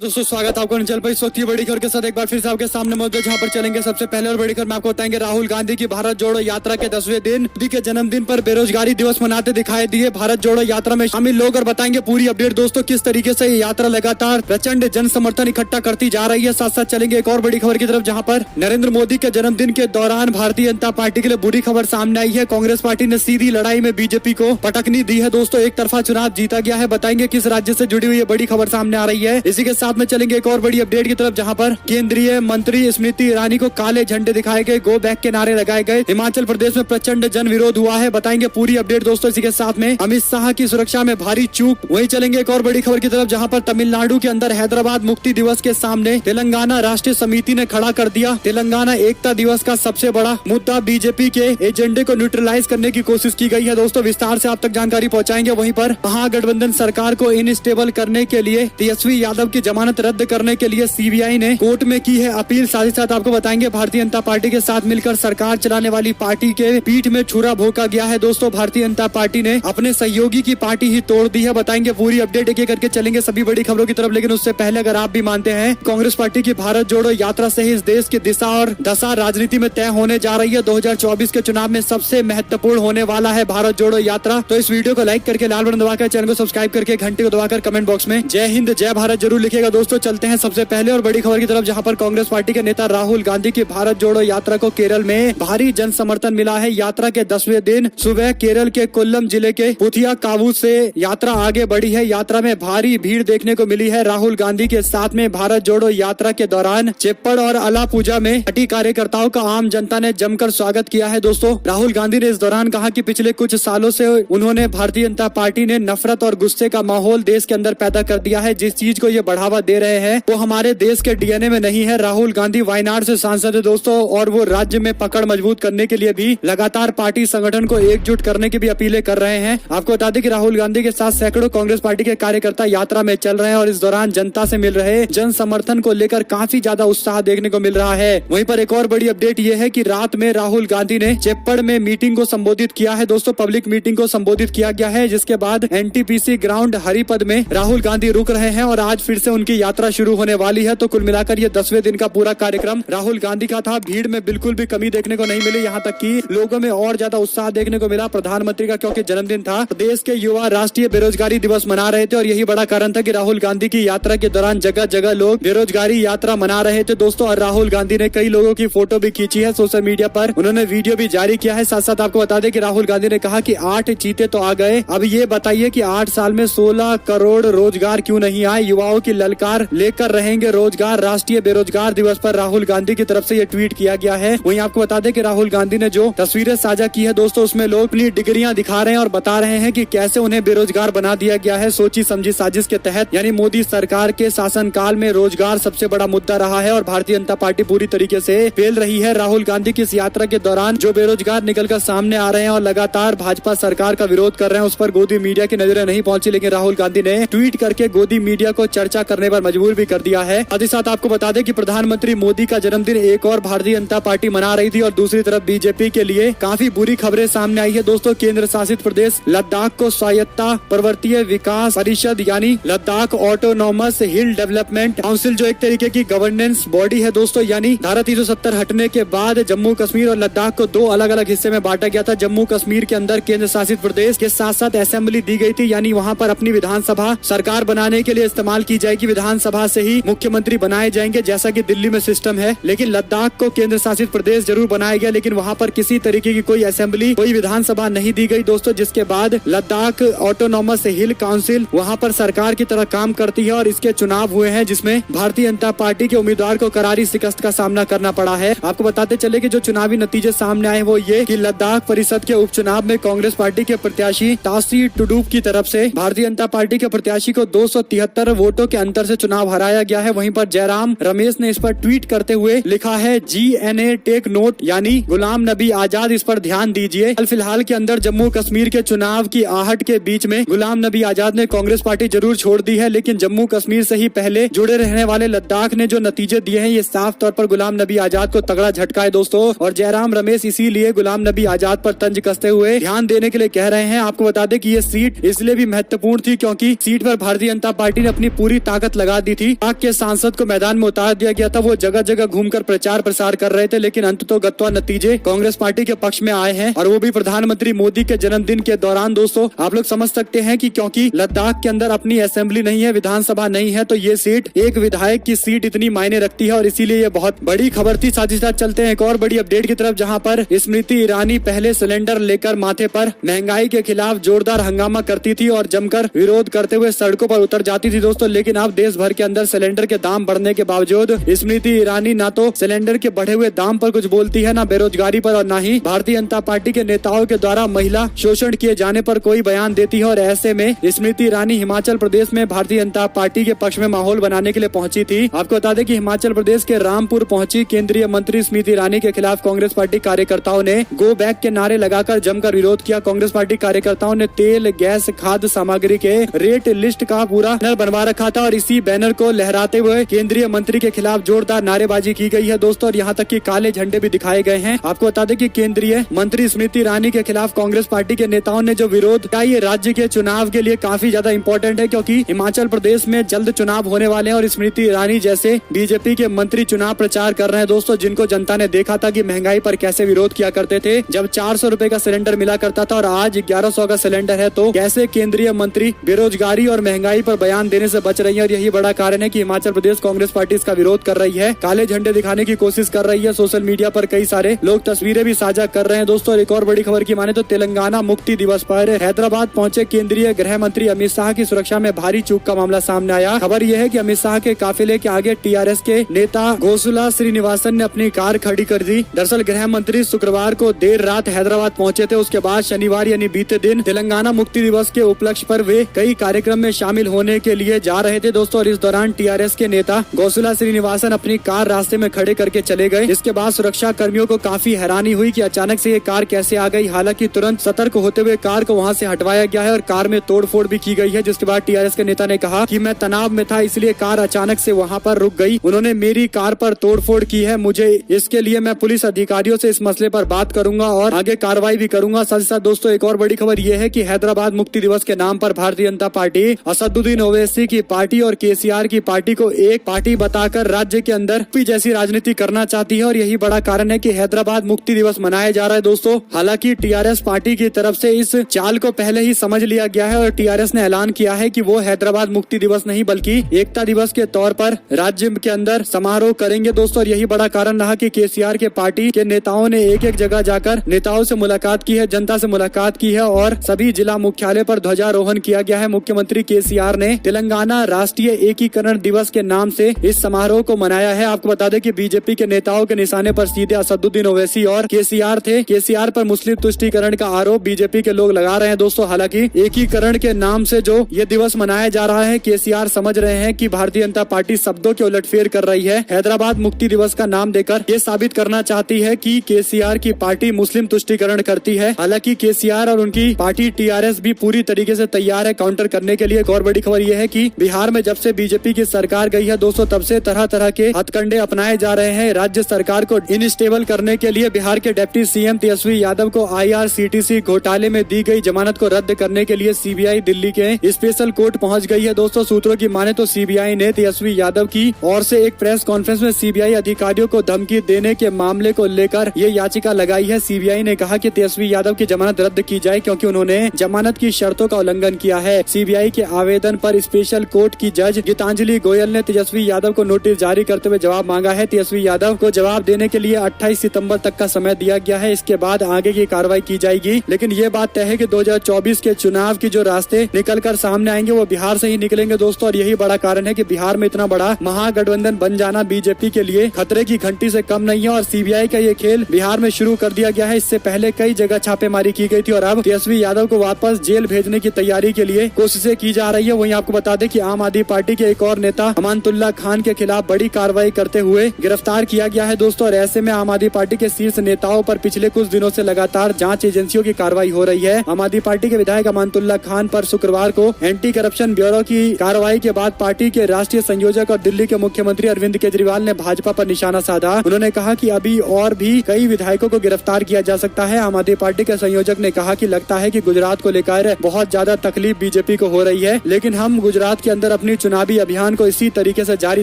दोस्तों स्वागत है आपको अंचल पर। इस वक्त की बड़ी खबर के साथ एक बार फिर से आपके सामने मौजूद है, जहां पर चलेंगे। सबसे पहले और बड़ी खबर में आपको बताएंगे राहुल गांधी की भारत जोड़ो यात्रा के 10वें दिन मोदी के जन्मदिन पर बेरोजगारी दिवस मनाते दिखाई दिए भारत जोड़ो यात्रा में शामिल लोग, और बताएंगे पूरी अपडेट दोस्तों किस तरीके से ये यात्रा लगातार प्रचंड जन समर्थन इकट्ठा करती जा रही है। साथ साथ चलेंगे एक और बड़ी खबर की तरफ, जहाँ पर नरेंद्र मोदी के जन्मदिन के दौरान भारतीय जनता पार्टी के लिए बुरी खबर सामने आई है। कांग्रेस पार्टी ने सीधी लड़ाई में बीजेपी को पटकनी दी है दोस्तों, एक तरफा चुनाव जीता गया है। बताएंगे किस राज्य से जुड़ी हुई ये बड़ी खबर सामने आ रही है। इसी के साथ में चलेंगे एक और बड़ी अपडेट की तरफ, जहां पर केंद्रीय मंत्री स्मृति ईरानी को काले झंडे दिखाए गए, गो बैक के नारे लगाए गए। हिमाचल प्रदेश में प्रचंड जन विरोध हुआ है। बताएंगे पूरी अपडेट दोस्तों। इसी के साथ में अमित शाह की सुरक्षा में भारी चूक। वहीं चलेंगे एक और बड़ी खबर की तरफ, जहां पर तमिलनाडु के अंदर हैदराबाद मुक्ति दिवस के सामने तेलंगाना राष्ट्रीय समिति ने खड़ा कर दिया तेलंगाना एकता दिवस का सबसे बड़ा मुद्दा। बीजेपी के एजेंडे को न्यूट्रलाइज करने की कोशिश की गई है दोस्तों। विस्तार से आप तक जानकारी पहुंचाएंगे। वहीं पर महागठबंधन सरकार को इनस्टेबल करने के लिए तेजस्वी यादव की जमानत रद्द करने के लिए सीबीआई ने कोर्ट में की है अपील। साथ ही साथ आपको बताएंगे भारतीय जनता पार्टी के साथ मिलकर सरकार चलाने वाली पार्टी के पीठ में छुरा भोंका गया है दोस्तों। भारतीय जनता पार्टी ने अपने सहयोगी की पार्टी ही तोड़ दी है। बताएंगे पूरी अपडेट एक एक करके चलेंगे सभी बड़ी खबरों की तरफ। लेकिन उससे पहले अगर आप भी मानते हैं कांग्रेस पार्टी की भारत जोड़ो यात्रा से ही इस देश की दिशा और दशा राजनीति में तय होने जा रही है। 2024 के चुनाव में सबसे महत्वपूर्ण होने वाला है भारत जोड़ो यात्रा। तो इस वीडियो को लाइक करके लाल बटन दबाकर चैनल को सब्सक्राइब करके घंटे को दबाकर कमेंट बॉक्स में जय हिंद जय भारत जरूर लिखेगा दोस्तों। चलते हैं सबसे पहले और बड़ी खबर की तरफ, जहां पर कांग्रेस पार्टी के नेता राहुल गांधी की भारत जोड़ो यात्रा को केरल में भारी जन समर्थन मिला है। यात्रा के 10वें दिन सुबह केरल के कोल्लम जिले के पुथिया कावू से यात्रा आगे बढ़ी है। यात्रा में भारी भीड़ देखने को मिली है। राहुल गांधी के साथ में भारत जोड़ो यात्रा के दौरान चेप्पड़ और अलापूजा में पार्टी कार्यकर्ताओं का आम जनता ने जमकर स्वागत किया है दोस्तों। राहुल गांधी ने इस दौरान कहा कि पिछले कुछ सालों से उन्होंने भारतीय जनता पार्टी ने नफरत और गुस्से का माहौल देश के अंदर पैदा कर दिया है। जिस चीज को ये बढ़ावा दे रहे हैं वो हमारे देश के डीएनए में नहीं है। राहुल गांधी वायनाड से सांसद है दोस्तों, और वो राज्य में पकड़ मजबूत करने के लिए भी लगातार पार्टी संगठन को एकजुट करने की भी अपीलें कर रहे हैं। आपको बता दें कि राहुल गांधी के साथ सैकड़ों कांग्रेस पार्टी के कार्यकर्ता यात्रा में चल रहे हैं, और इस दौरान जनता से मिल रहे जन समर्थन को लेकर काफी ज्यादा उत्साह देखने को मिल रहा है। वहीं पर एक और बड़ी अपडेट ये है कि रात में राहुल गांधी ने चेप्पड़ में मीटिंग को संबोधित किया है दोस्तों। पब्लिक मीटिंग को संबोधित किया गया है, जिसके बाद एनटीपीसी ग्राउंड हरिपद में राहुल गांधी रुक रहे हैं और आज फिर से उनकी यात्रा शुरू होने वाली है। तो कुल मिलाकर ये 10वें दिन का पूरा कार्यक्रम राहुल गांधी का था। भीड़ में बिल्कुल भी कमी देखने को नहीं मिली, यहाँ तक कि लोगों में और ज्यादा उत्साह देखने को मिला प्रधानमंत्री का, क्योंकि जन्मदिन था। देश के युवा राष्ट्रीय बेरोजगारी दिवस मना रहे थे, और यही बड़ा कारण था कि राहुल गांधी की यात्रा के दौरान जगह जगह लोग बेरोजगारी यात्रा मना रहे थे दोस्तों। और राहुल गांधी ने कई लोगों की फोटो भी खींची है सोशल मीडिया पर, उन्होंने वीडियो भी जारी किया है। साथ साथ आपको बता दें कि राहुल गांधी ने कहा कि 8 चीते तो आ गए, अब ये बताइए कि 8 साल में 16 करोड़ रोजगार क्यों नहीं आए। युवाओं की ललकार लेकर रहेंगे रोजगार। राष्ट्रीय बेरोजगार दिवस पर राहुल गांधी की तरफ से ये ट्वीट किया गया है। वहीं आपको बता दें कि राहुल गांधी ने जो तस्वीरें साझा की है दोस्तों, उसमें लोग अपनी डिग्रियां दिखा रहे हैं और बता रहे हैं कि कैसे उन्हें बेरोजगार बना दिया गया है सोची समझी साजिश के तहत। यानी मोदी सरकार के शासनकाल में रोजगार सबसे बड़ा मुद्दा रहा है, और भारतीय जनता पार्टी पूरी तरीके से फेल रही है। राहुल गांधी की इस यात्रा के दौरान जो बेरोजगार निकलकर सामने आ रहे हैं और लगातार भाजपा सरकार का विरोध कर रहे हैं, उस पर गोदी मीडिया की नजरें नहीं पहुंची, लेकिन राहुल गांधी ने ट्वीट करके गोदी मीडिया को चर्चा करने पर मजबूर भी कर दिया है। साथ ही साथ आपको बता दें कि प्रधानमंत्री मोदी का जन्मदिन एक और भारतीय जनता पार्टी मना रही थी, और दूसरी तरफ बीजेपी के लिए काफी बुरी खबरें सामने आई है दोस्तों। केंद्र शासित प्रदेश लद्दाख को स्वायत्ता पर्वतीय विकास परिषद यानी लद्दाख ऑटोनॉमस हिल डेवलपमेंट काउंसिल, जो एक तरीके की गवर्नेंस बॉडी है दोस्तों, यानी धारा 370 हटने के बाद जम्मू कश्मीर और लद्दाख को 2 अलग अलग हिस्से में बांटा गया था। जम्मू कश्मीर के अंदर केंद्र शासित प्रदेश के साथ साथ असेंबली दी गई थी, यानी वहाँ पर अपनी विधानसभा सरकार बनाने के लिए इस्तेमाल की जाएगी। विधानसभा से ही मुख्यमंत्री बनाए जाएंगे, जैसा कि दिल्ली में सिस्टम है। लेकिन लद्दाख को केंद्र शासित प्रदेश जरूर बनाया गया, लेकिन वहाँ पर किसी तरीके की कोई असेंबली कोई विधानसभा नहीं दी गई दोस्तों, जिसके बाद लद्दाख ऑटोनॉमस हिल काउंसिल वहाँ पर सरकार की तरह काम करती है, और इसके चुनाव हुए हैं जिसमें भारतीय जनता पार्टी के उम्मीदवार को करारी शिकस्त का सामना करना पड़ा है। आपको बताते चले कि जो चुनावी नतीजे सामने आए वो ये कि लद्दाख परिषद के उपचुनाव में कांग्रेस पार्टी के प्रत्याशी तासी टुडू की तरफ से भारतीय जनता पार्टी के प्रत्याशी को 273 वोटों के अंतर से चुनाव हराया गया है। वहीं पर जयराम रमेश ने इस पर ट्वीट करते हुए लिखा है GNA टेक नोट, यानी गुलाम नबी आजाद, इस पर ध्यान दीजिए। फिलहाल के अंदर जम्मू कश्मीर के चुनाव की आहट के बीच में गुलाम नबी आजाद ने कांग्रेस पार्टी जरूर छोड़ दी है, लेकिन जम्मू कश्मीर से ही पहले जुड़े रहने वाले लद्दाख ने जो नतीजे दिए हैं ये साफ तौर पर गुलाम नबी आजाद को तगड़ा झटका है दोस्तों। और जयराम रमेश इसीलिए गुलाम नबी आजाद पर तंज कसते हुए ध्यान देने के लिए कह रहे हैं। आपको बता दें कि ये सीट इसलिए भी महत्वपूर्ण थी क्योंकि सीट पर भारतीय जनता पार्टी ने अपनी पूरी ताकत ताकत लगा दी थी। पाक के सांसद को मैदान में उतार दिया गया था, वो जगह जगह घूमकर प्रचार प्रसार कर रहे थे, लेकिन अंततोगत्वा नतीजे कांग्रेस पार्टी के पक्ष में आए हैं और वो भी प्रधानमंत्री मोदी के जन्मदिन के दौरान। दोस्तों आप लोग समझ सकते हैं कि क्योंकि लद्दाख के अंदर अपनी असेंबली नहीं है, विधानसभा नहीं है, तो ये सीट एक विधायक की सीट इतनी मायने रखती है और इसीलिए ये बहुत बड़ी खबर थी। साथ ही साथ चलते हैं एक और बड़ी अपडेट की तरफ, जहां पर स्मृति ईरानी पहले सिलेंडर लेकर माथे पर महंगाई के खिलाफ जोरदार हंगामा करती थी और जमकर विरोध करते हुए सड़कों पर उतर जाती थी दोस्तों। लेकिन अब देश भर के अंदर सिलेंडर के दाम बढ़ने के बावजूद स्मृति ईरानी ना तो सिलेंडर के बढ़े हुए दाम पर कुछ बोलती है, ना बेरोजगारी पर, और ना ही भारतीय जनता पार्टी के नेताओं के द्वारा महिला शोषण किए जाने पर कोई बयान देती है। और ऐसे में स्मृति ईरानी हिमाचल प्रदेश में भारतीय जनता पार्टी के पक्ष में माहौल बनाने के लिए पहुंची थी। आपको बता दें कि हिमाचल प्रदेश के रामपुर पहुंची केंद्रीय मंत्री स्मृति ईरानी के खिलाफ कांग्रेस पार्टी कार्यकर्ताओं ने गो बैक के नारे लगाकर जमकर विरोध किया। कांग्रेस पार्टी कार्यकर्ताओं ने तेल, गैस, खाद्य सामग्री के रेट लिस्ट का पूरा बैनर बनवा रखा था और इसी बैनर को लहराते हुए केंद्रीय मंत्री के खिलाफ जोरदार नारेबाजी की गई है दोस्तों, और यहाँ तक कि काले झंडे भी दिखाए गए हैं। आपको बता दें कि केंद्रीय मंत्री स्मृति ईरानी के खिलाफ कांग्रेस पार्टी के नेताओं ने जो विरोध किया, ये राज्य के चुनाव के लिए काफी ज्यादा इंपॉर्टेंट है, क्योंकि हिमाचल प्रदेश में जल्द चुनाव होने वाले हैं और स्मृति ईरानी जैसे बीजेपी के मंत्री चुनाव प्रचार कर रहे हैं दोस्तों, जिनको जनता ने देखा था कि महंगाई पर कैसे विरोध किया करते थे। जब 400 रुपए का सिलेंडर मिला करता था और आज 1100 का सिलेंडर है, तो कैसे केंद्रीय मंत्री बेरोजगारी और महंगाई पर बयान देने से बच रही है। और यही बड़ा कारण है कि हिमाचल प्रदेश कांग्रेस पार्टी इसका विरोध कर रही है, काले झंडे दिखाने की कोशिश कर रही है। सोशल मीडिया पर कई सारे लोग तस्वीरें भी साझा कर रहे हैं दोस्तों। और एक और बड़ी खबर की माने तो तेलंगाना मुक्ति दिवस पर हैदराबाद पहुंचे केंद्रीय गृह मंत्री अमित शाह की सुरक्षा में भारी चूक का मामला सामने आया। खबर यह है कि अमित शाह के काफिले के आगे टीआरएस के नेता घोसुला श्रीनिवासन ने अपनी कार खड़ी कर दी। दरअसल गृह मंत्री शुक्रवार को देर रात हैदराबाद पहुंचे थे। उसके बाद शनिवार यानी बीते दिन तेलंगाना मुक्ति दिवस के उपलक्ष्य पर वे कई कार्यक्रम में शामिल होने के लिए जा रहे थे दोस्तों। और इस दौरान टीआरएस के नेता घोसुला श्रीनिवासन अपनी कार रास्ते में खड़े करके चले गए। इसके बाद सुरक्षा कर्मियों को काफी हैरानी हुई कि अचानक से ये कार कैसे आ गई। हालांकि तुरंत सतर्क होते हुए कार को वहां से हटवाया गया है और कार में तोड़फोड़ भी की गई है। जिसके बाद टीआरएस के नेता ने कहा कि मैं तनाव में था, इसलिए कार अचानक से वहां पर रुक गई। उन्होंने मेरी कार पर तोड़फोड़ की है, मुझे इसके लिए मैं पुलिस अधिकारियों से इस मसले पर बात करूंगा और आगे कार्रवाई भी करूंगा। साथ ही साथ दोस्तों एक और बड़ी खबर यह है कि हैदराबाद मुक्ति दिवस के नाम पर भारतीय जनता पार्टी असदुद्दीन ओवैसी की पार्टी और केसीआर की पार्टी को एक पार्टी बताकर राज्य के अंदर जैसी राजनीति करना चाहती है और यही बड़ा कारण है कि हैदराबाद मुक्ति दिवस मनाया जा रहा है दोस्तों। हालांकि टीआरएस पार्टी की तरफ से इस चाल को पहले ही समझ लिया गया है और टीआरएस ने ऐलान किया है कि वो हैदराबाद मुक्ति दिवस नहीं बल्कि एकता दिवस के तौर पर राज्य के अंदर समारोह करेंगे दोस्तों। और यही बड़ा कारण रहा कि केसीआर के पार्टी के नेताओं ने एक एक जगह जाकर नेताओं से मुलाकात की है, जनता से मुलाकात की है और सभी जिला मुख्यालय पर ध्वजारोहण किया गया है। मुख्यमंत्री केसीआर ने तेलंगाना राष्ट्रीय एकीकरण दिवस के नाम से इस समारोह को मनाया है। आपको बता दें कि बीजेपी के नेताओं के निशाने पर सीधे असदुद्दीन ओवैसी और केसीआर थे। केसीआर पर मुस्लिम तुष्टीकरण का आरोप बीजेपी के लोग लगा रहे हैं दोस्तों। हालांकि एकीकरण के नाम से जो ये दिवस मनाया जा रहा है, केसीआर समझ रहे हैं कि भारतीय जनता पार्टी शब्दों की उलटफेर कर रही है। हैदराबाद मुक्ति दिवस का नाम देकर ये साबित करना चाहती है कि केसीआर की पार्टी मुस्लिम तुष्टीकरण करती है। हालांकि केसीआर और उनकी पार्टी टीआरएस भी पूरी तरीके से तैयार है काउंटर करने के लिए। एक और बड़ी खबर यह है कि बिहार में जब से बीजेपी की सरकार गई है दोस्तों, तब से तरह तरह के हथकंडे अपनाए जा रहे हैं। राज्य सरकार को इनस्टेबल करने के लिए बिहार के डिप्टी सीएम तेजस्वी यादव को आईआरसीटीसी घोटाले में दी गई जमानत को रद्द करने के लिए सीबीआई दिल्ली के स्पेशल कोर्ट पहुंच गई है दोस्तों। सूत्रों की माने तो सीबीआई ने तेजस्वी यादव की ओर से एक प्रेस कॉन्फ्रेंस में सीबीआई अधिकारियों को धमकी देने के मामले को लेकर ये याचिका लगाई है। सीबीआई ने कहा कि तेजस्वी यादव की जमानत रद्द की जाए क्योंकि उन्होंने जमानत की शर्तों का उल्लंघन किया है। सीबीआई के आवेदन पर स्पेशल कोर्ट की जज गीतांजलि गोयल ने तेजस्वी यादव को नोटिस जारी करते हुए जवाब मांगा है। तेजस्वी यादव को जवाब देने के लिए 28 सितंबर तक का समय दिया गया है। इसके बाद आगे की कार्रवाई की जाएगी। लेकिन ये बात तय है कि 2024 के चुनाव की जो रास्ते निकलकर सामने आएंगे वो बिहार से ही निकलेंगे दोस्तों। और यही बड़ा कारण है कि बिहार में इतना बड़ा महागठबंधन बन जाना बीजेपी के लिए खतरे की घंटी से कम नहीं है। और सीबीआई का ये खेल बिहार में शुरू कर दिया गया है। इससे पहले कई जगह छापेमारी की गई थी और अब तेजस्वी यादव को वापस जेल भेजने की तैयारी के लिए कोशिशें की जा रही है। वहीं आपको बता दें कि आम आदमी पार्टी के एक और नेता अमानतुल्लाह खान के खिलाफ बड़ी कार्रवाई करते हुए गिरफ्तार किया गया है दोस्तों। और ऐसे में आम आदमी पार्टी के शीर्ष नेताओं पर पिछले कुछ दिनों से लगातार जांच एजेंसियों की कार्रवाई हो रही है। आम आदमी पार्टी के विधायक अमानतुल्लाह खान पर शुक्रवार को एंटी करप्शन ब्यूरो की कार्रवाई के बाद पार्टी के राष्ट्रीय संयोजक और दिल्ली के मुख्यमंत्री अरविंद केजरीवाल ने भाजपा पर निशाना साधा। उन्होंने कहा कि अभी और भी कई विधायकों को गिरफ्तार किया जा सकता है। आम आदमी पार्टी के संयोजक ने कहा कि लगता है कि गुजरात को लेकर बहुत ज्यादा तकलीफ बीजेपी को हो रही है, लेकिन हम गुजरात के अंदर अपनी चुनावी अभियान को इसी तरीके से जारी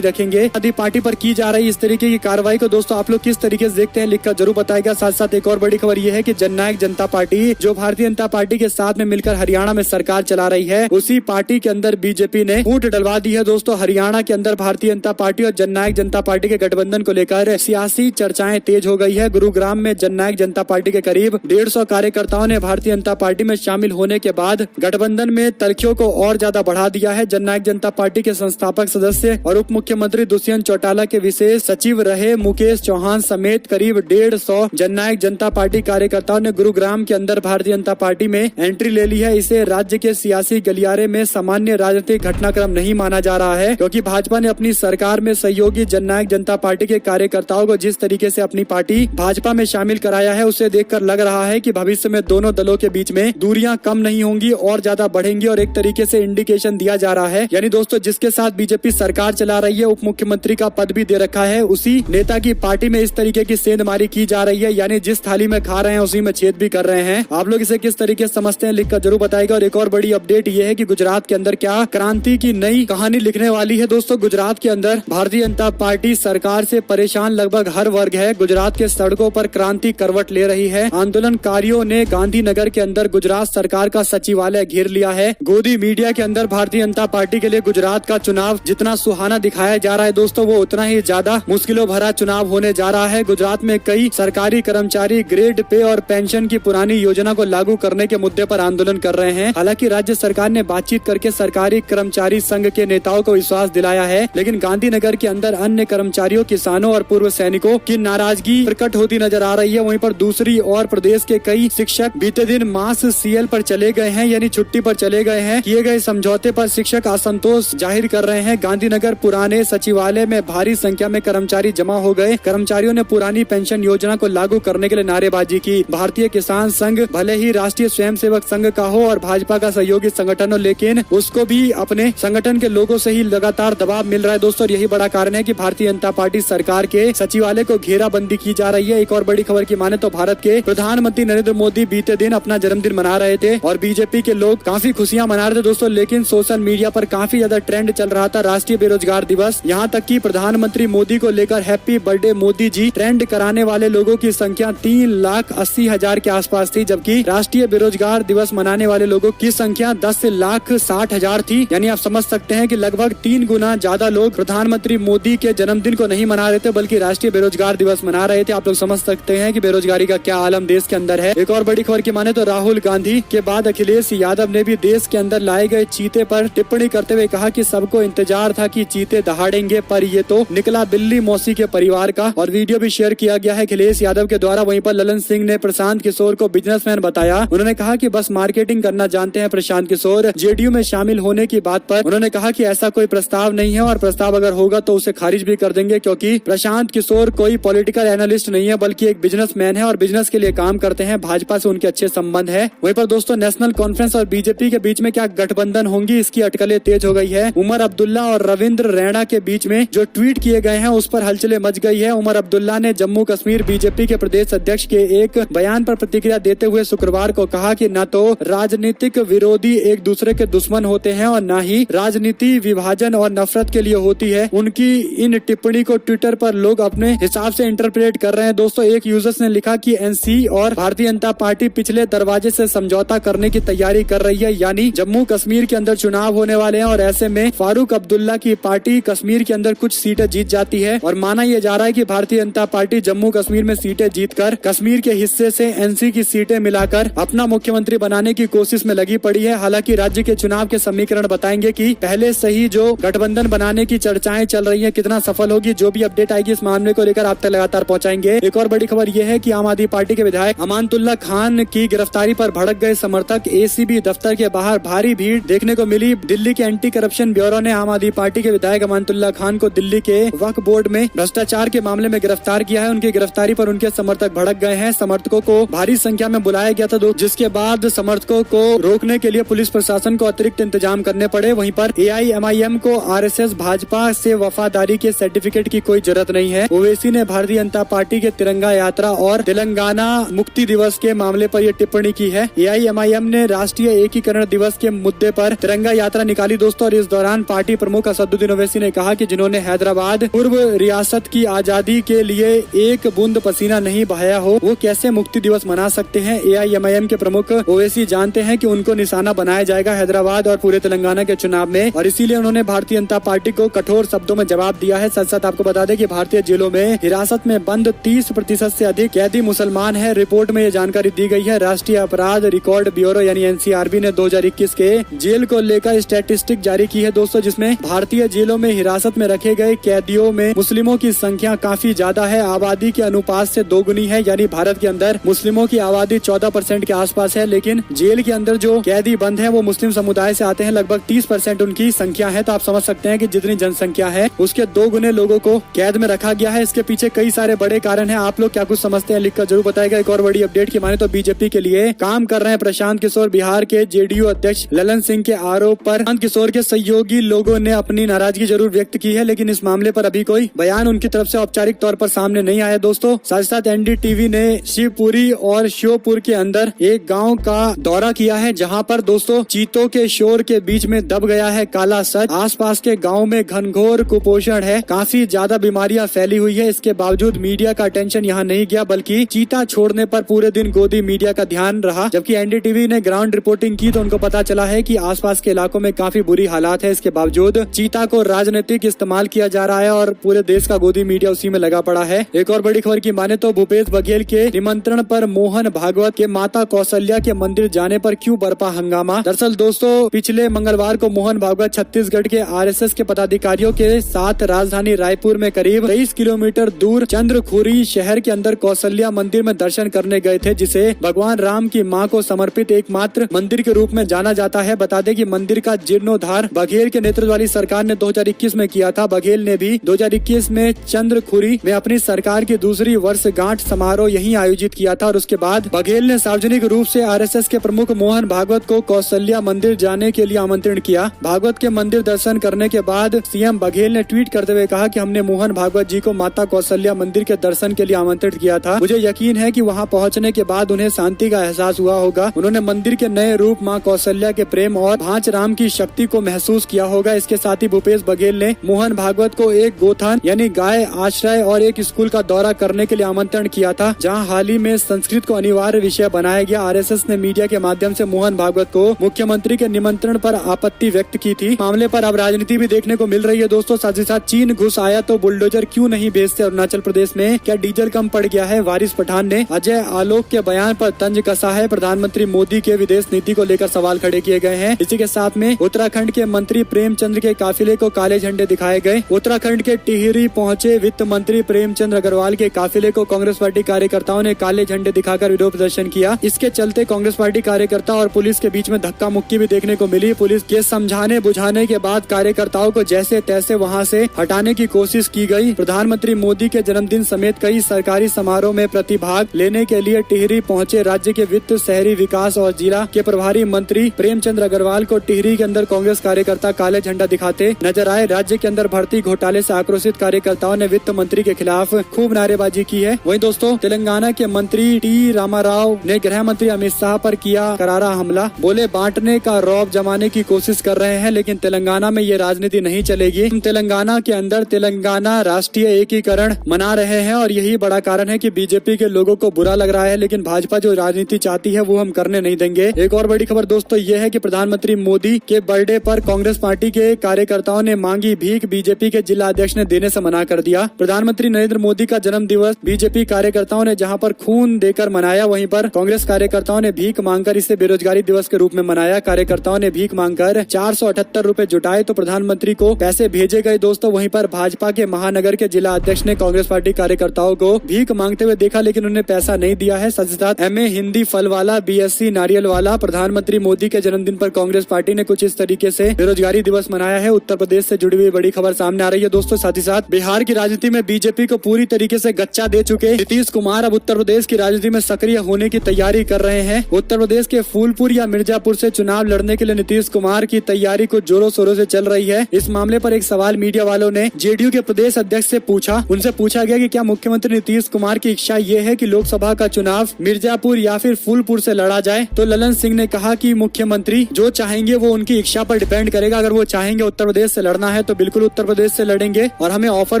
रखेंगे। आदि पार्टी पर की जा रही इस तरीके की कार्रवाई को दोस्तों आप लोग किस तरीके से देखते हैं, लिखकर जरूर बताएगा। साथ साथ एक और बड़ी खबर यह है कि जननायक जनता पार्टी जो भारतीय जनता पार्टी के साथ में मिलकर हरियाणा में सरकार चला रही है, उसी पार्टी के अंदर बीजेपी ने फूट डलवा दी है। दोस्तों हरियाणा के अंदर भारतीय जनता पार्टी और जननायक जनता पार्टी के गठबंधन को लेकर सियासी चर्चाएं तेज हो गई है। गुरुग्राम में जननायक जनता पार्टी के करीब 150 कार्यकर्ताओं ने भारतीय जनता पार्टी में शामिल होने के बाद गठबंधन में तलखियों को और ज्यादा बढ़ा दिया है। जननायक जनता पार्टी के संस्थापक सदस्य और उप मुख्यमंत्री दुष्यंत चौटाला के विशेष सचिव रहे मुकेश चौहान समेत करीब 150 जननायक जनता पार्टी कार्यकर्ताओं ने गुरुग्राम के अंदर भारतीय जनता पार्टी में एंट्री ले ली है। इसे राज्य के सियासी गलियारे में सामान्य राजनीतिक घटनाक्रम नहीं माना जा रहा है, क्योंकि भाजपा ने अपनी सरकार में सहयोगी जननायक जनता पार्टी के कार्यकर्ताओं को जिस तरीके से अपनी पार्टी भाजपा में शामिल कराया है, उसे देखकर लग रहा है कि भविष्य में दोनों दलों के बीच में दूरियां कम नहीं होंगी और ज्यादा बढ़ेंगी। और एक तरीके से इंडिकेशन दिया जा रहा है, यानी दोस्तों जिसके साथ बीजेपी सरकार चला रही है, उप मुख्यमंत्री का पद भी दे रखा है, उसी नेता की पार्टी में इस तरीके की सेंधमारी की जा रही है, यानी जिस थाली में खा रहे हैं उसी में छेद भी कर रहे हैं। आप लोग इसे किस तरीके से समझते हैं, लिखकर जरूर बताएगा। और एक और बड़ी अपडेट ये है कि गुजरात के अंदर क्या क्रांति की नई कहानी लिखने वाली है। दोस्तों गुजरात के अंदर भारतीय जनता पार्टी सरकार से परेशान लगभग हर वर्ग है। गुजरात के सड़कों पर क्रांति करवट ले रही है। आंदोलनकारियों ने गांधीनगर के अंदर गुजरात सरकार का सचिवालय घेर लिया है। गोदी मीडिया के अंदर भारतीय जनता पार्टी के लिए गुजरात का चुनाव जितना सुहाना दिखाया जा रहा है दोस्तों, वो उतना ही ज्यादा मुश्किलों भरा चुनाव होने जा रहा है। गुजरात में कई सरकारी कर्मचारी ग्रेड पे और पेंशन की पुरानी योजना को लागू करने के मुद्दे पर आंदोलन कर रहे हैं। हालांकि राज्य सरकार ने बातचीत करके सरकारी कर्मचारी संघ के नेताओं को विश्वास दिलाया है, लेकिन गांधीनगर के अंदर अन्य कर्मचारियों, किसानों और पूर्व सैनिकों की नाराजगी प्रकट होती नजर आ रही है। वहीं पर दूसरी ओर प्रदेश के कई शिक्षक बीते दिन मास सीएल पर चले गए हैं, यानी छुट्टी पर चले गए हैं। किए गए समझौते पर शिक्षक असंतोष जाहिर कर रहे हैं। गांधीनगर पुराने सचिवालय में भारी संख्या में कर्मचारी जमा हो गए। कर्मचारियों ने पुरानी पेंशन योजना को लागू करने के लिए नारेबाजी की। भारतीय किसान संघ भले ही राष्ट्रीय स्वयंसेवक संघ का हो और भाजपा का सहयोगी संगठन हो, लेकिन उसको भी अपने संगठन के लोगों से ही लगातार दबाव मिल रहा है दोस्तों। यही बड़ा कारण है कि भारतीय जनता पार्टी सरकार के सचिवालय को घेराबंदी की जा रही है। एक और बड़ी खबर की माने तो भारत के प्रधानमंत्री नरेंद्र मोदी बीते दिन अपना जन्मदिन मना रहे थे और बीजेपी के लोग काफी खुशियां मना रहे थे दोस्तों, लेकिन सोशल मीडिया पर काफी ज्यादा ट्रेंड चल रहा था राष्ट्रीय बेरोजगार दिवस। यहाँ तक कि प्रधानमंत्री मोदी को लेकर happy birthday Modi ji trend कराने वाले लोगों की संख्या 3,80,000 के आसपास थी, जबकि राष्ट्रीय बेरोजगार दिवस मनाने वाले लोगों की संख्या 10,60,000 थी। यानी आप समझ सकते हैं कि लगभग 3 गुना ज्यादा लोग प्रधानमंत्री मोदी के जन्मदिन को नहीं मना रहे थे, बल्कि राष्ट्रीय बेरोजगार दिवस मना रहे थे। आप लोग समझ सकते हैं कि बेरोजगारी का क्या आलम देश के अंदर है। एक और बड़ी खबर की माने तो राहुल गांधी के बाद अखिलेश यादव ने भी देश के अंदर लाए गए चीते पर टिप्पणी करते हुए कहा कि सबको इंतजार था कि चीते दहाड़ेंगे, पर ये तो निकला बिल्ली मौसी के परिवार का। और वीडियो भी शेयर किया गया है अखिलेश यादव के द्वारा। वहीं पर ललन सिंह ने प्रशांत किशोर को बिजनेसमैन बताया। उन्होंने कहा कि बस मार्केटिंग करना जानते हैं प्रशांत किशोर। जेडीयू में शामिल होने की बात पर उन्होंने कहा कि ऐसा कोई प्रस्ताव नहीं है और प्रस्ताव अगर होगा तो उसे खारिज भी कर देंगे, क्योंकि प्रशांत किशोर कोई पॉलिटिकल एनालिस्ट नहीं है बल्कि एक बिजनेसमैन है और बिजनेस के लिए काम करते हैं। भाजपा से उनके अच्छे संबंध है। वहीं पर दोस्तों नेशनल कॉन्फ्रेंस और बीजेपी के बीच में क्या गठबंधन होंगी, इसकी अटकलें तेज हो गई है। उमर अब्दुल्ला और रविंद्र रैना के बीच में जो ट्वीट किए गए हैं उस पर हलचलें मच गई है। उमर अब्दुल्ला ने जम्मू कश्मीर बीजेपी के प्रदेश अध्यक्ष के एक बयान पर प्रतिक्रिया देते हुए शुक्रवार को कहा कि न तो राजनीतिक विरोधी एक दूसरे के दुश्मन होते हैं और न ही राजनीति विभाजन और नफरत के लिए होती है। उनकी इन टिप्पणी को ट्विटर पर लोग अपने हिसाब से इंटरप्रेट कर रहे हैं दोस्तों। एक यूजर्स ने लिखा कि एनसी और भारतीय जनता पार्टी पिछले दरवाजे से समझौता करने की तैयारी कर रही है, यानी जम्मू कश्मीर के अंदर चुनाव होने वाले हैं और ऐसे में फारूक अब्दुल्ला की पार्टी कश्मीर के अंदर कुछ सीटें जीत जाती है और माना यह जा रहा है कि भारतीय जनता पार्टी जम्मू कश्मीर में सीटें जीतकर कश्मीर के हिस्से से एनसी की सीटें मिलाकर अपना मुख्यमंत्री बनाने की कोशिश में लगी पड़ी है। हालांकि राज्य के चुनाव के समीकरण बताएंगे कि पहले से ही जो गठबंधन बनाने की चर्चाएं चल रही है कितना सफल होगी। जो भी अपडेट आएगी इस मामले को लेकर आप तक लगातार पहुंचाएंगे। एक और बड़ी खबर यह है कि आम आदमी पार्टी के विधायक अमानतुल्लाह खान की गिरफ्तारी पर भड़क गए समर्थक। एसीबी दफ्तर के बाहर भारी भीड़ देखने को मिली। दिल्ली के एंटी करप्शन ब्यूरो ने आम आदमी पार्टी के विधायक अमानतुल्लाह खान को दिल्ली के वक्फ बोर्ड में भ्रष्टाचार के मामले में गिरफ्तार किया है। उनकी गिरफ्तारी पर उनके समर्थक भड़क गए हैं। समर्थकों को भारी संख्या में बुलाया गया था, जिसके बाद समर्थकों को रोकने के लिए पुलिस प्रशासन को अतिरिक्त इंतजाम करने पड़े। वहीं पर AIMIM को RSS भाजपा से वफादारी के सर्टिफिकेट की कोई जरूरत नहीं है। ओवैसी ने भारतीय जनता पार्टी के तिरंगा यात्रा और तेलंगाना मुक्ति दिवस के मामले पर यह टिप्पणी की है। AIMIM ने राष्ट्रीय एकीकरण दिवस के मुद्दे पर तिरंगा यात्रा निकाली दोस्तों और इस दौरान पार्टी प्रमुख असदुद्दीन ओवैसी ने कहा कि जिन्होंने हैदराबाद पूर्व रियासत की आजादी के लिए एक बूंद पसीना नहीं बहाया हो, वो कैसे मुक्ति दिवस मना सकते हैं। AIMIM के प्रमुख ओवैसी जानते हैं कि उनको निशाना बनाया जाएगा हैदराबाद और पूरे तेलंगाना के चुनाव में, और इसीलिए उन्होंने भारतीय जनता पार्टी को कठोर शब्दों में जवाब दिया है। साथ साथ आपको बता दें कि भारतीय जेलों में हिरासत में बंद 30% से अधिक कैदी मुसलमान है। रिपोर्ट में ये जानकारी दी गई है। राष्ट्रीय अपराध रिकॉर्ड ब्यूरो यानी NCRB ने 2021 के जेल को लेकर स्टैटिस्टिक जारी की है दोस्तों, जिसमें भारतीय जेलों में हिरासत में रखे गए कैदियों में मुस्लिमों की संख्या काफी ज्यादा है। आबादी के अनुपात से दोगुनी है, यानी भारत के अंदर मुस्लिमों की आबादी 14% के आसपास है, लेकिन जेल के अंदर जो कैदी बंद है वो मुस्लिम समुदाय से आते हैं। लगभग 30% उनकी संख्या है। तो आप समझ सकते हैं कि जितनी जनसंख्या है उसके 2 गुने लोगों को कैद में रखा गया है। इसके पीछे कई सारे बड़े कारण है। आप लोग क्या कुछ समझते हैं लिखकर जरूर बताएगा। एक और बड़ी अपडेट की माने तो बीजेपी के लिए काम कर रहे हैं प्रशांत किशोर। बिहार के JDU अध्यक्ष ललन सिंह के आरोप पर प्रशांत किशोर के सहयोगी लोगों ने अपनी नाराजगी जरूर व्यक्त की है, लेकिन इस मामले पर अभी कोई बयान उनकी तरफ से औपचारिक तौर पर सामने नहीं आया दोस्तों। साथ साथ NDTV ने शिवपुरी और श्योपुर के अंदर एक गाँव का दौरा किया है, जहाँ पर दोस्तों चीतों के शोर के बीच में दब गया है काला सच। आसपास के गाँव में घनघोर कुपोषण है, काफी ज्यादा बीमारियां फैली हुई है। इसके बावजूद मीडिया का अटेंशन यहाँ नहीं गया, बल्कि चीता छोड़ने पर पूरे दिन गोदी मीडिया का ध्यान रहा। जबकि NDTV ने ग्राउंड रिपोर्टिंग की तो उनको पता चला है कि आसपास के इलाकों में काफी बुरी हालात है। इसके बावजूद चीता को राजनीतिक इस्तेमाल किया जा रहा है और पूरे देश का गोदी मीडिया उसी में लगा पड़ा है। एक और बड़ी खबर की माने तो भूपेश बघेल के निमंत्रण पर मोहन भागवत के माता कौशल्या के मंदिर जाने पर क्यों बरपा हंगामा। दरअसल दोस्तों पिछले मंगलवार को मोहन भागवत छत्तीसगढ़ के RSS के पदाधिकारियों के साथ राजधानी रायपुर में करीब 23 किलोमीटर दूर चंद्रखुरी शहर के अंदर कौशल्या मंदिर में दर्शन करने गए थे, जिसे भगवान राम की मां को समर्पित एकमात्र मंदिर के रूप में जाना जाता है। बता दें कि मंदिर का जीर्णोद्धार बघेल के नेतृत्व वाली सरकार ने 2021 में किया था। बघेल ने भी 2021 में चंद्रखुरी में अपनी सरकार की दूसरी वर्षगांठ समारोह यहीं आयोजित किया था, और उसके बाद बघेल ने सार्वजनिक रूप से RSS के प्रमुख मोहन भागवत को कौशल्या मंदिर जाने के लिए आमंत्रण किया। भागवत के मंदिर दर्शन करने के बाद CM बघेल ने ट्वीट करते हुए कहा कि हमने मोहन भागवत जी को माता कौशल्या मंदिर के दर्शन के लिए आमंत्रित किया था। मुझे यकीन है कि वहां पहुंचने के बाद उन्हें शांति का एहसास हुआ होगा। उन्होंने मंदिर के नए रूप मां कौशल्या के प्रेम और भांच राम की शक्ति को महसूस किया होगा। इसके साथ ही भूपेश बघेल ने मोहन भागवत को एक गोथान यानी गाय आश्रय और एक स्कूल का दौरा करने के लिए आमंत्रण किया था, जहाँ हाल ही में संस्कृत को अनिवार्य विषय बनाया गया। RSS ने मीडिया के माध्यम से मोहन भागवत को मुख्यमंत्री के निमंत्रण पर आपत्ति व्यक्त की थी। मामले पर अब राजनीति भी देखने को मिल रही है दोस्तों। साथ ही साथ चीन घुस आया तो बुलडोजर क्यों नहीं भेजते अरुणाचल प्रदेश में, क्या डीजल कम पड़ गया है। वारिस पठान ने अजय आलोक के बयान पर तंज कसा है। प्रधानमंत्री मोदी के विदेश नीति को लेकर सवाल खड़े किए गए हैं। इसी के साथ में उत्तराखंड के मंत्री प्रेमचंद के काफिले को काले झंडे दिखाए गए। उत्तराखंड के टिहरी पहुंचे वित्त मंत्री प्रेमचंद अग्रवाल के काफिले को कांग्रेस पार्टी कार्यकर्ताओं ने काले झंडे दिखाकर विरोध प्रदर्शन किया। इसके चलते कांग्रेस पार्टी कार्यकर्ता और पुलिस के बीच में धक्का मुक्की भी देखने को मिली। पुलिस के समझाने बुझाने के बाद कार्यकर्ताओं को जैसे तैसे वहां से हटाने की कोशिश की गई। प्रधानमंत्री मोदी के जन्मदिन समेत कई सरकारी समारोह में प्रतिभाग लेने के लिए टिहरी पहुंचे राज्य के वित्त, शहरी विकास और जिला के प्रभारी मंत्री प्रेमचंद अग्रवाल को टिहरी के अंदर कांग्रेस कार्यकर्ता काले झंडा दिखाते नजर आए। राज्य के अंदर भर्ती घोटाले से आक्रोशित कार्यकर्ताओं ने वित्त मंत्री के खिलाफ खूब नारेबाजी की है। वहीं दोस्तों तेलंगाना के मंत्री T रामाराव ने गृह मंत्री अमित शाह पर किया करारा हमला। बोले बांटने का रौब जमाने की कोशिश कर रहे हैं, लेकिन तेलंगाना में ये राजनीति नहीं चलेगी। हम तेलंगाना के अंदर तेलंगाना राष्ट्रीय एकीकरण मना रहे हैं और यही बड़ा कारण है कि बीजेपी के लोगों को बुरा लग रहा है, लेकिन भाजपा जो राजनीति चाहती है वो हम करने नहीं देंगे। एक और बड़ी खबर दोस्तों ये है कि प्रधानमंत्री मोदी के बर्थडे पर कांग्रेस पार्टी के कार्यकर्ताओं ने मांगी भीख, बीजेपी के जिला अध्यक्ष ने देने से मना कर दिया। प्रधानमंत्री नरेंद्र मोदी का जन्म दिवस बीजेपी कार्यकर्ताओं ने जहां पर खून देकर मनाया, वहीं पर कांग्रेस कार्यकर्ताओं ने भीख मांगकर इसे बेरोजगारी दिवस के रूप में मनाया। कार्यकर्ताओं ने भीख मांगकर 478 रूपए जुटाए तो प्रधानमंत्री को पैसे भेजे गए दोस्तों। वहीं पर भाजपा के महानगर के जिला अध्यक्ष ने कांग्रेस पार्टी कार्यकर्ताओं को भीख मांगते हुए देखा, लेकिन उन्हें पैसा नहीं दिया है। साथ ही साथ MA हिंदी फल वाला, BSc नारियल वाला। प्रधानमंत्री मोदी के जन्मदिन पर कांग्रेस पार्टी ने कुछ इस तरीके से बेरोजगारी दिवस मनाया है। उत्तर प्रदेश से जुड़ी हुई बड़ी खबर सामने आ रही है दोस्तों। साथ ही साथ बिहार की राजनीति में बीजेपी को पूरी तरीके से गच्चा दे चुके नीतीश कुमार अब उत्तर प्रदेश की राजनीति में सक्रिय होने की तैयारी कर रहे हैं। उत्तर प्रदेश के फूलपुर या मिर्जापुर से चुनाव लड़ने के लिए नीतीश कुमार की तैयारी कुछ जोरों शोरों से चल रही है। इस मामले पर एक सवाल मीडिया वालों ने JDU के प्रदेश अध्यक्ष से पूछा। उनसे पूछा गया कि क्या मुख्यमंत्री नीतीश कुमार की इच्छा ये है कि लोकसभा का चुनाव मिर्जापुर या फिर फूलपुर से लड़ा जाए, तो ललन सिंह ने कहा कि मुख्यमंत्री जो चाहेंगे वो उनकी इच्छा पर डिपेंड डिपेंड करेगा। अगर वो चाहेंगे उत्तर प्रदेश से लड़ना है तो बिल्कुल उत्तर प्रदेश से लड़ेंगे और हमें ऑफर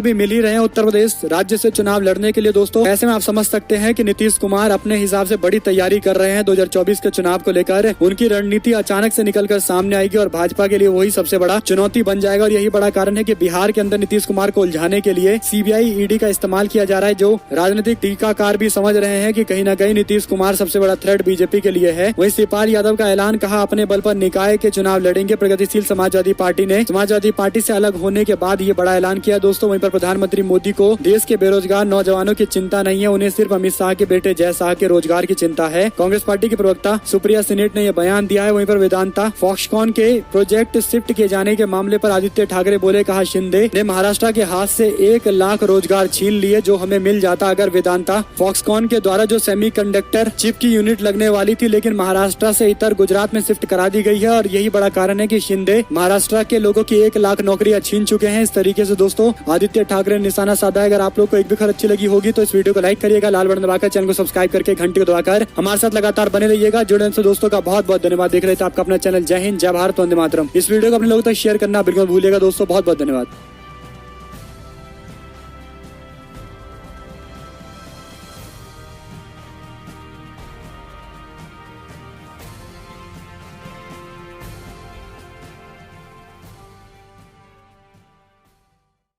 भी मिल ही रहे हैं उत्तर प्रदेश राज्य से चुनाव लड़ने के लिए। दोस्तों ऐसे में आप समझ सकते हैं कि नीतीश कुमार अपने हिसाब से बड़ी तैयारी कर रहे हैं 2024 के चुनाव को लेकर। उनकी रणनीति अचानक से निकलकर सामने आएगी और भाजपा के लिए वही सबसे बड़ा चुनौती बन जाएगा। और यही बड़ा कारण है कि बिहार के अंदर नीतीश कुमार को उलझाने के लिए सीबीआई ईडी का इस्तेमाल किया जा रहा है। जो राजनीतिक टीकाकार भी समझ रहे हैं कि कहीं न कहीं नीतीश कुमार सबसे बड़ा थ्रेट बीजेपी के लिए है। वहीं शिवपाल यादव का ऐलान, कहा अपने बल पर निकाय के चुनाव लड़ेंगे। प्रगतिशील समाजवादी पार्टी ने समाजवादी पार्टी से अलग होने के बाद ये बड़ा ऐलान किया। दोस्तों वहीं पर प्रधानमंत्री मोदी को देश के बेरोजगार नौजवानों की चिंता नहीं है, उन्हें सिर्फ अमित शाह के बेटे जय शाह के रोजगार की चिंता है। कांग्रेस पार्टी की प्रवक्ता सुप्रिया सिनेट ने यह बयान दिया है। वहीं पर वेदांता फॉक्सकॉन के प्रोजेक्ट शिफ्ट किए जाने के मामले पर आदित्य ठाकरे बोले, कहा शिंदे ने महाराष्ट्र के हाथ से 1 लाख रोजगार छीन लिए जो हमें मिल जाता अगर वेदांता फॉक्सकॉन के द्वारा जो सेमीकंडक्टर चिप की यूनिट लगने वाली थी लेकिन महाराष्ट्र से इतर गुजरात में शिफ्ट करा दी गई है। और यही बड़ा कारण है कि शिंदे महाराष्ट्र के लोगों की 1 लाख नौकरियां छीन चुके हैं। इस तरीके से दोस्तों आदित्य ठाकरे ने निशाना साधा है। अगर आप लोग को एक भी खबर अच्छी लगी होगी तो इस वीडियो को लाइक करिएगा, लाल बटन दबाकर चैनल को सब्सक्राइब करके घंटी को दबाकर हमारे साथ लगातार बने रहिएगा। जुड़ने से दोस्तों का बहुत बहुत धन्यवाद। देख रहे थे आपका अपना चैनल जय हिंद, जय भारत, वंदे मातरम। इस वीडियो को अपने लोगों तक शेयर करना बिल्कुल भूलिएगा दोस्तों। बहुत बहुत धन्यवाद।